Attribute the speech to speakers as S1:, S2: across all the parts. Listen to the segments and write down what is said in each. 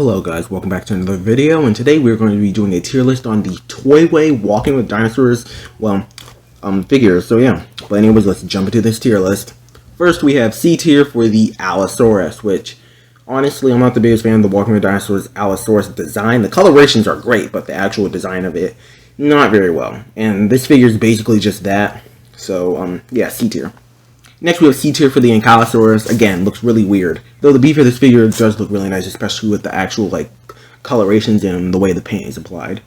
S1: Hello guys, welcome back to another video, and today we're going to be doing a tier list on the toyway walking with dinosaurs, figures, so yeah. But anyways, let's jump into this tier list. First we have C tier for the Allosaurus, which, honestly, I'm not the biggest fan of the walking with dinosaurs Allosaurus design. The colorations are great, but the actual design of it, not very well. And this figure is basically just that, so, yeah, C tier. Next, we have C tier for the Allosaurus. Again, looks really weird. Though the beef of this figure does look really nice, especially with the actual, colorations and the way the paint is applied.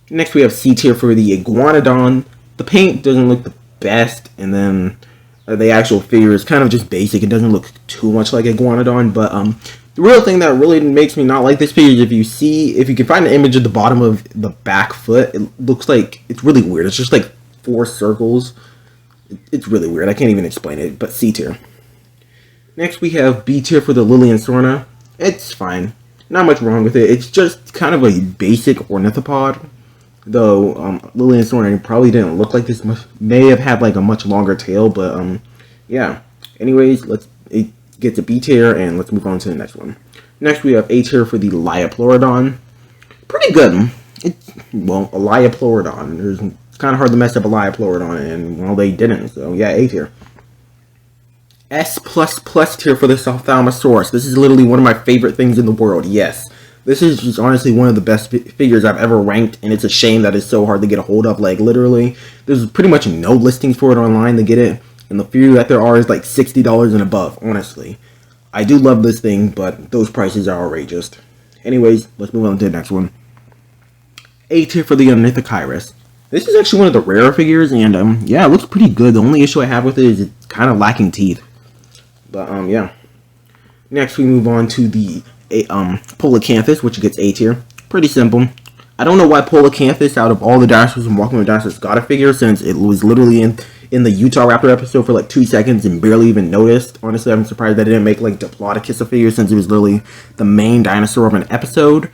S1: Next, we have C tier for the Iguanodon. The paint doesn't look the best, and then the actual figure is kind of just basic. It doesn't look too much like Iguanodon, but, the real thing that really makes me not like this figure is if you can find an image at the bottom of the back foot, it looks like, it's really weird. It's just like 4 circles. It's really weird. I can't even explain it, but C tier. Next, we have B tier for the Liop. It's fine. Not much wrong with it. It's just kind of a basic ornithopod. Though, Liop probably didn't look like this much. May have had, a much longer tail, but, yeah. Anyways, it gets a B tier, and let's move on to the next one. Next, we have A tier for the Liop Plon. Pretty good. A Liop Plon. It's kind of hard to mess up a Liop Plon, and, well, they didn't, so yeah, A tier. S++ tier for the Theasaurus. This is literally one of my favorite things in the world, yes. This is just honestly one of the best figures I've ever ranked, and it's a shame that it's so hard to get a hold of. Literally, there's pretty much no listings for it online to get it, and the few that there are is $60 and above, honestly. I do love this thing, but those prices are outrageous. Anyways, let's move on to the next one. A tier for the Enosa. This is actually one of the rarer figures, and, yeah, it looks pretty good. The only issue I have with it is it's kind of lacking teeth. But, yeah. Next, we move on to the Posttosus, which gets A tier. Pretty simple. I don't know why Posttosus, out of all the dinosaurs and Walking with Dinosaurs, got a figure, since it was literally in the Utah Raptor episode for 2 seconds and barely even noticed. Honestly, I'm surprised they didn't make Diplodocus a figure, since it was literally the main dinosaur of an episode.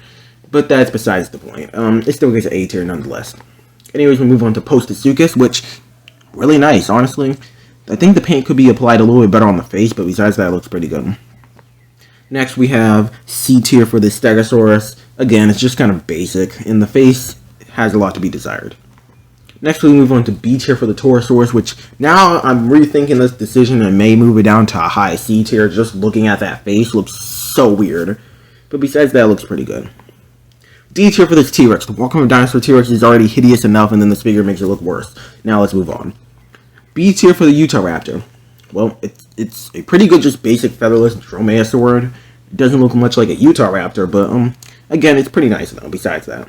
S1: But that's besides the point. It still gets an A tier nonetheless. Anyways, we move on to Posttosus, which, really nice, honestly. I think the paint could be applied a little bit better on the face, but besides that, it looks pretty good. Next, we have C tier for the Stegosaurus. Again, it's just kind of basic, and the face has a lot to be desired. Next, we move on to B tier for the Taurus, which now I'm rethinking this decision and may move it down to a high C tier. Just looking at that face looks so weird. But besides that, it looks pretty good. D tier for this TRex. The Walking with Dinosaur TRex is already hideous enough, and then this figure makes it look worse. Now let's move on. B tier for the Utah Raptor. Well, it's a pretty good, just basic featherless dromaeosaur. It doesn't look much like a Utah Raptor, but again, it's pretty nice though. Besides that,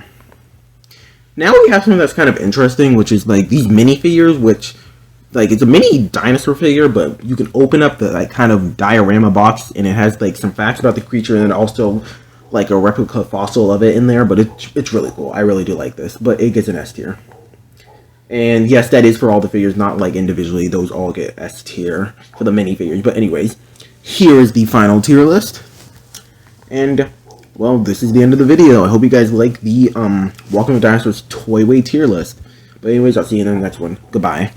S1: now we have something that's kind of interesting, which is these mini figures, which it's a mini dinosaur figure, but you can open up the kind of diorama box, and it has some facts about the creature, and also a replica fossil of it in there, but it's really cool. I really do like this, but it gets an S tier. And yes, that is for all the figures, not individually. Those all get S tier for the mini figures. But anyways, here is the final tier list. And, well, this is the end of the video. I hope you guys like the Walking with Dinosaurs toyway tier list. But anyways, I'll see you in the next one. Goodbye.